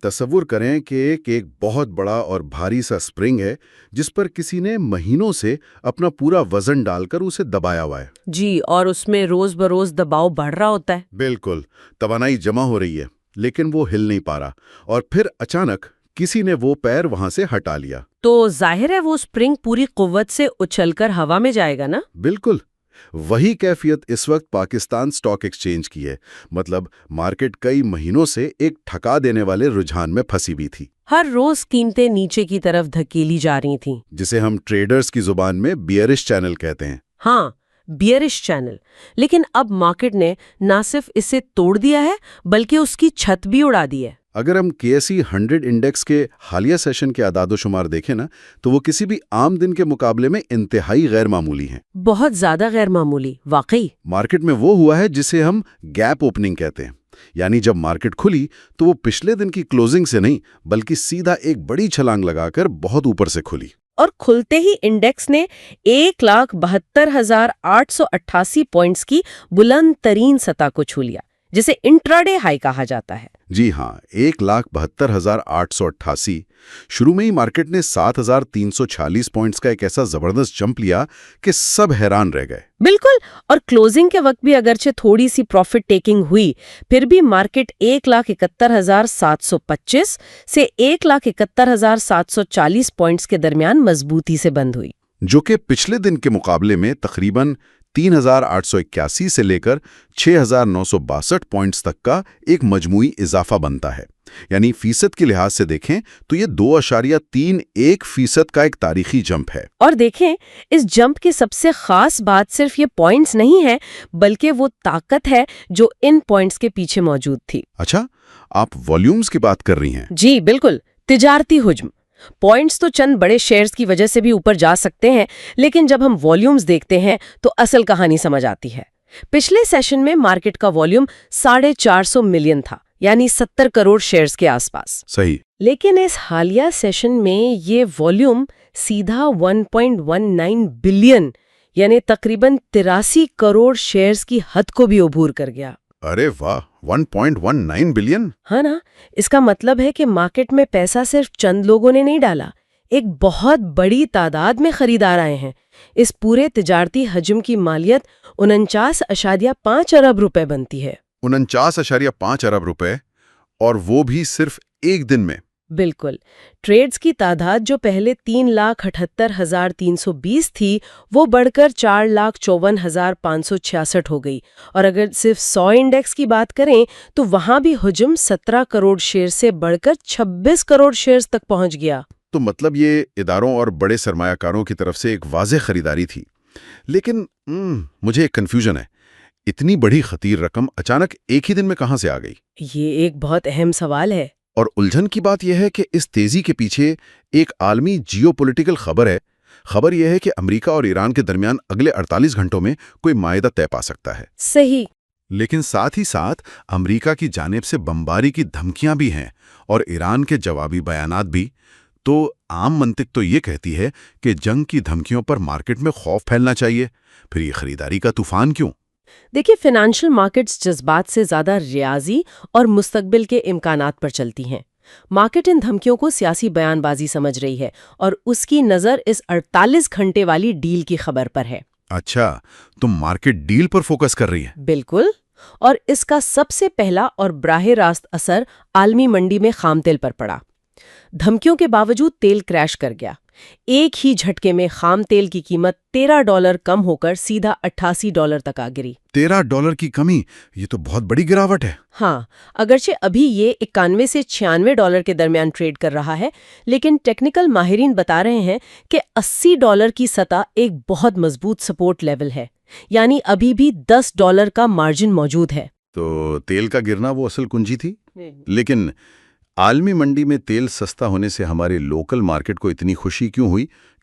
تصور کریں کہ ایک بہت بڑا اور بھاری سا اسپرنگ ہے جس پر کسی نے مہینوں سے اپنا پورا وزن ڈال کر اسے دبایا ہوا ہے۔ جی، اور اس میں روز بروز دباؤ بڑھ رہا ہوتا ہے۔ بالکل، توانائی جمع ہو رہی ہے لیکن وہ ہل نہیں پا رہا، اور پھر اچانک کسی نے وہ پیر وہاں سے ہٹا لیا۔ تو ظاہر ہے وہ اسپرنگ پوری قوت سے اچھل کر ہوا میں جائے گا نا؟ بالکل وہی کیفیت اس وقت پاکستان سٹاک ایکسچینج کی ہے، مطلب مارکیٹ کئی مہینوں سے ایک ٹھکا دینے والے رجحان میں پھنسی بھی تھی۔ ہر روز قیمتیں نیچے کی طرف دھکیلی جا رہی تھیں، جسے ہم ٹریڈرز کی زبان میں بیئرش چینل کہتے ہیں۔ ہاں، بیئرش چینل۔ لیکن اب مارکیٹ نے نہ صرف اسے توڑ دیا ہے بلکہ اس کی چھت بھی اڑا دی ہے۔ اگر ہم KSE 100 انڈیکس کے حالیہ سیشن کے اعداد و شمار دیکھیں نا، تو وہ کسی بھی عام دن کے مقابلے میں انتہائی غیر معمولی ہیں۔ بہت زیادہ غیر معمولی، واقعی۔ مارکیٹ میں وہ ہوا ہے جسے ہم گیپ اوپننگ کہتے ہیں، یعنی جب مارکیٹ کھلی تو وہ پچھلے دن کی کلوزنگ سے نہیں بلکہ سیدھا ایک بڑی چھلانگ لگا کر بہت اوپر سے کھلی۔ اور کھلتے ہی انڈیکس نے 1,72,888 پوائنٹس کی بلند ترین سطح کو چھو لیا، جسے انٹراڈے ہائی کہا جاتا ہے۔ جی ہاں، 1,72,888۔ شروع میں ہی مارکیٹ نے 7,346 پوائنٹس کا ایک ایسا زبردست جمپ لیا کہ سب حیران رہ گئے۔ بالکل، اور کلوزنگ کے وقت بھی اگرچہ تھوڑی سی پروفٹ ٹیکنگ ہوئی، پھر بھی مارکیٹ 1,71,725 سے 1,71,740 پوائنٹس کے درمیان مضبوطی سے بند ہوئی، جو کہ پچھلے دن کے مقابلے میں تقریباً 3,881 سے لے کر 6,962 پوائنٹس تک کا ایک مجموعی اضافہ بنتا ہے۔ یعنی فیصد کے لحاظ سے دیکھیں تو یہ 2.31% کا ایک تاریخی جمپ ہے۔ اور دیکھیں، اس جمپ کی سب سے خاص بات صرف یہ پوائنٹس نہیں ہے بلکہ وہ طاقت ہے جو ان پوائنٹس کے پیچھے موجود تھی۔ اچھا، آپ والیومز کی بات کر رہی ہیں؟ جی بالکل، تجارتی حجم۔ پوائنٹس تو چند بڑے شیئرز کی وجہ سے بھی اوپر جا سکتے ہیں، لیکن جب ہم والیومز دیکھتے ہیں تو اصل کہانی سمجھ آتی ہے۔ پچھلے سیشن میں مارکیٹ کا والیوم 450 ملین تھا، یعنی 70 کروڑ شیئرز کے آس پاس۔ صحیح۔ لیکن اس حالیہ سیشن میں یہ والیوم سیدھا 1.19 بلین یعنی تقریباً 83 کروڑ شیئرز کی حد کو بھی عبور کر گیا۔ ارے واہ، 1.19 بلین! ہاں نا، اس کا مطلب ہے کہ مارکیٹ میں پیسہ صرف چند لوگوں نے نہیں ڈالا، ایک بہت بڑی تعداد میں خریدار آئے ہیں۔ اس پورے تجارتی حجم کی مالیت 49.5 ارب روپے بنتی ہے۔ 49.5 ارب روپے، اور وہ بھی صرف ایک دن میں۔ بالکل، ٹریڈز کی تعداد جو پہلے 3,78,320 تھی وہ بڑھ کر 4,54,566 ہو گئی، اور اگر صرف 100 انڈیکس کی بات کریں تو وہاں بھی حجم 17 کروڑ شیئر سے بڑھ کر 26 کروڑ شیئرز تک پہنچ گیا۔ تو مطلب یہ اداروں اور بڑے سرمایہ کاروں کی طرف سے ایک واضح خریداری تھی۔ لیکن مجھے ایک کنفیوژن ہے، اتنی بڑی خطیر رقم اچانک ایک ہی دن میں کہاں سے آ گئی؟ یہ ایک بہت اہم سوال ہے، اور الجھن کی بات یہ ہے کہ اس تیزی کے پیچھے ایک عالمی جیو پولیٹیکل خبر ہے۔ خبر یہ ہے کہ امریکہ اور ایران کے درمیان اگلے 48 گھنٹوں میں کوئی معاہدہ طے پا سکتا ہے۔ صحیح۔ لیکن ساتھ ہی ساتھ امریکہ کی جانب سے بمباری کی دھمکیاں بھی ہیں اور ایران کے جوابی بیانات بھی۔ تو عام منطق تو یہ کہتی ہے کہ جنگ کی دھمکیوں پر مارکیٹ میں خوف پھیلنا چاہیے، پھر یہ خریداری کا طوفان کیوں؟ دیکھیے، فائنانشل مارکیٹس جذبات سے زیادہ ریاضی اور مستقبل کے امکانات پر چلتی ہیں۔ مارکیٹ ان دھمکیوں کو سیاسی بیان بازی سمجھ رہی ہے اور اس کی نظر اس 48 گھنٹے والی ڈیل کی خبر پر ہے۔ اچھا، تو مارکیٹ ڈیل پر فوکس کر رہی ہے؟ بالکل، اور اس کا سب سے پہلا اور براہ راست اثر عالمی منڈی میں خام تیل پر پڑا۔ دھمکیوں کے باوجود تیل کریش کر گیا۔ ایک ہی جھٹکے میں خام تیل کی قیمت $13 کم ہو کر سیدھا $88 تک آ گری۔ $13 کی کمی، یہ تو بہت بڑی گراوٹ ہے۔ ہاں، اگرچہ ابھی یہ $91 سے $96 کے درمیان ٹریڈ کر رہا ہے، لیکن ٹیکنیکل ماہرین بتا رہے ہیں کہ $80 کی سطح ایک بہت مضبوط سپورٹ لیول ہے، یعنی ابھی بھی $10 کا مارجن موجود ہے۔ تو تیل کا گرنا وہ اصل کنجی تھی؟ لیکن عالمی منڈی میں تیل سستا ہونے سے ہمارے لوکل مارکیٹ کو اتنی خوشی کیوں ہوئی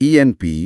ENP,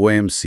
OMC,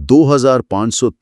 2500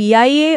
PIA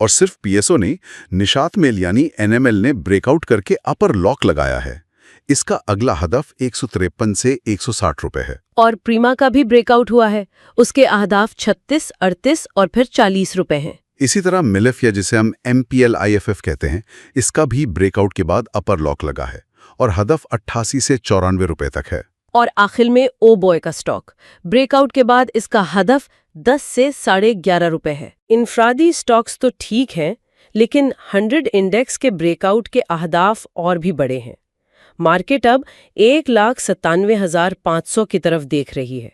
اور صرف PSO نہیں، نشاط میل یعنی NML نے بریک آؤٹ کر کے اپر لاک لگایا ہے۔ اس کا اگلا ہدف 153 سے 160 روپے ہے۔ اور پریما کا بھی بریک آؤٹ ہوا ہے، اس کے اہداف 36، 38 اور پھر 40 روپے ہیں۔ اسی طرح ملف یا جسے ہم MPLIFF کہتے ہیں، اس کا بھی بریک آؤٹ کے بعد اپر لاک لگا ہے اور ہدف 88 سے 94 روپے تک ہے۔ اور آخر میں او بوائے کا سٹاک بریک آؤٹ کے بعد اس کا ہدف 10 سے 11.5 روپے ہے۔ انفرادی سٹاکس تو ٹھیک ہیں، لیکن 100 انڈیکس کے بریک آؤٹ کے اہداف اور بھی بڑے ہیں۔ مارکیٹ اب 1,97,500 کی طرف دیکھ رہی ہے،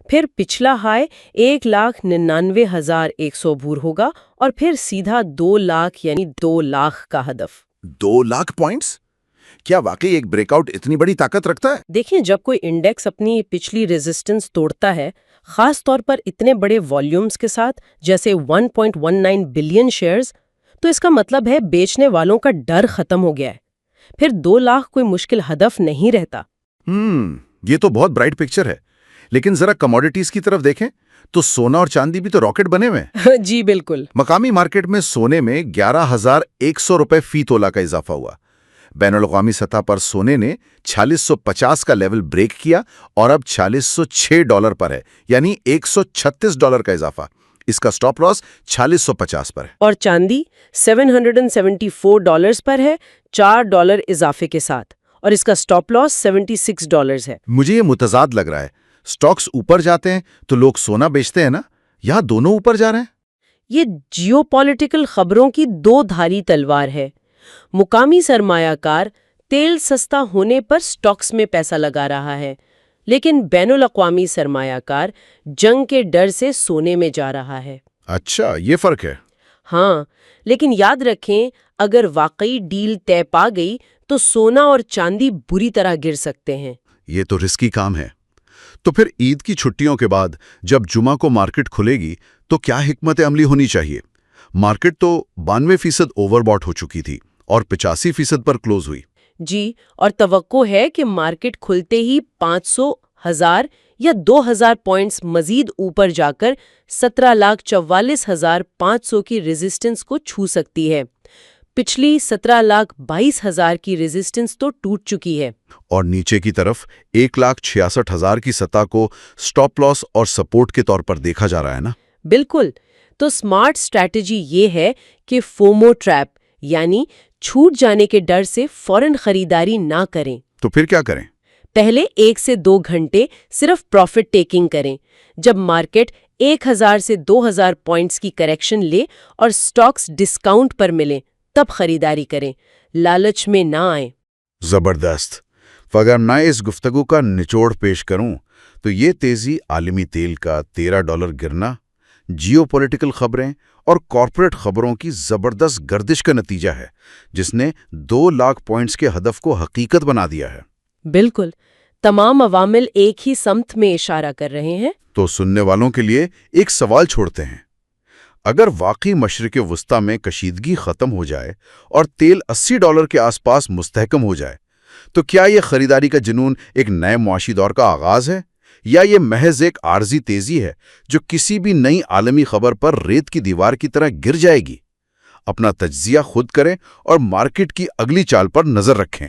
پھر پچھلا ہائی 1,99,100 عبور ہوگا اور پھر سیدھا 2 لاکھ یعنی 2 لاکھ کا ہدف۔ 2 لاکھ پوائنٹس؟ کیا واقعی ایک بریک آؤٹ اتنی بڑی طاقت رکھتا ہے؟ دیکھیں، جب کوئی انڈیکس اپنی پچھلی ریزسٹنس توڑتا ہے، خاص طور پر اتنے بڑے والیومز کے ساتھ جیسے 1.19 بلین شیئرز، تو اس کا مطلب ہے بیچنے والوں کا ڈر ختم ہو گیا ہے۔ پھر 2 لاکھ کوئی مشکل ہدف نہیں رہتا۔ یہ تو بہت برائٹ پکچر ہے، لیکن ذرا کموڈیٹیز کی طرف دیکھیں تو سونا اور چاندی بھی تو راکٹ بنے ہوئے ہیں۔ جی بالکل۔ مقامی مارکیٹ میں سونے میں 11,100 روپے فی تولہ کا اضافہ ہوا۔ بین الاقوامی سطح پر سونے نے 4650 کا لیول بریک کیا اور اب $4606 پر ہے، یعنی $136 کا اضافہ۔ اس کا سٹاپ لاس 4650 پر ہے۔ اور چاندی $774 پر ہے، $4 اضافے کے ساتھ، اور اس کا سٹاپ لاس $76 ہے۔ مجھے یہ متضاد لگ رہا ہے، سٹاکس اوپر جاتے ہیں تو لوگ سونا بیچتے ہیں نا، یہاں دونوں اوپر جا رہے ہیں۔ یہ جیو پولیٹیکل خبروں کی 2 دھاری تلوار ہے۔ مقامی سرمایہ کار تیل سستا ہونے پر سٹاکس میں پیسہ لگا رہا ہے، لیکن بین الاقوامی سرمایہ کار جنگ کے ڈر سے سونے میں جا رہا ہے۔ اچھا، یہ فرق ہے۔ ہاں، لیکن یاد رکھیں، اگر واقعی ڈیل طے پا گئی تو سونا اور چاندی بری طرح گر سکتے ہیں۔ یہ تو رسکی کام ہے۔ تو پھر عید کی چھٹیوں کے بعد جب جمعہ کو مارکیٹ کھلے گی تو کیا حکمت عملی ہونی چاہیے؟ مارکیٹ تو 92% اوور باٹ ہو چکی تھی اور 85% پر کلوز ہوئی۔ جی، اور توقع ہے کہ مارکیٹ کھلتے ہی 500، 1000 یا 2000 پوائنٹس مزید اوپر جا کر 17,44,500 کی ریزسٹنس کو چھو سکتی ہے۔ پچھلی 17,22,000 کی ریزسٹنس تو ٹوٹ چکی ہے۔ اور نیچے کی طرف 1,66,000 کی سطح کو سٹاپ لاس اور سپورٹ کے طور پر دیکھا جا رہا ہے نا؟ بالکل۔ تو سمارٹ اسٹریٹجی یہ ہے کہ فومو ٹریپ یعنی چھوٹ جانے کے ڈر سے فوراً خریداری نہ کریں۔ تو پھر کیا کریں؟ پہلے 1 سے 2 گھنٹے صرف پروفٹ ٹیکنگ کریں۔ جب مارکیٹ 1,000 سے 2,000 پوائنٹس کی کریکشن لے اور سٹاکس ڈسکاؤنٹ پر ملیں تب خریداری کریں، لالچ میں نہ آئیں۔ زبردست۔ اگر میں اس گفتگو کا نچوڑ پیش کروں تو یہ تیزی عالمی تیل کا $13 گرنا، جیو پولیٹیکل خبریں اور کارپوریٹ خبروں کی زبردست گردش کا نتیجہ ہے، جس نے 2 لاکھ پوائنٹس کے ہدف کو حقیقت بنا دیا ہے۔ بالکل، تمام عوامل ایک ہی سمت میں اشارہ کر رہے ہیں۔ تو سننے والوں کے لیے ایک سوال چھوڑتے ہیں۔ اگر واقعی مشرق وسطیٰ میں کشیدگی ختم ہو جائے اور تیل $80 کے آس پاس مستحکم ہو جائے تو کیا یہ خریداری کا جنون ایک نئے معاشی دور کا آغاز ہے، یا یہ محض ایک عارضی تیزی ہے جو کسی بھی نئی عالمی خبر پر ریت کی دیوار کی طرح گر جائے گی؟ اپنا تجزیہ خود کریں اور مارکیٹ کی اگلی چال پر نظر رکھیں۔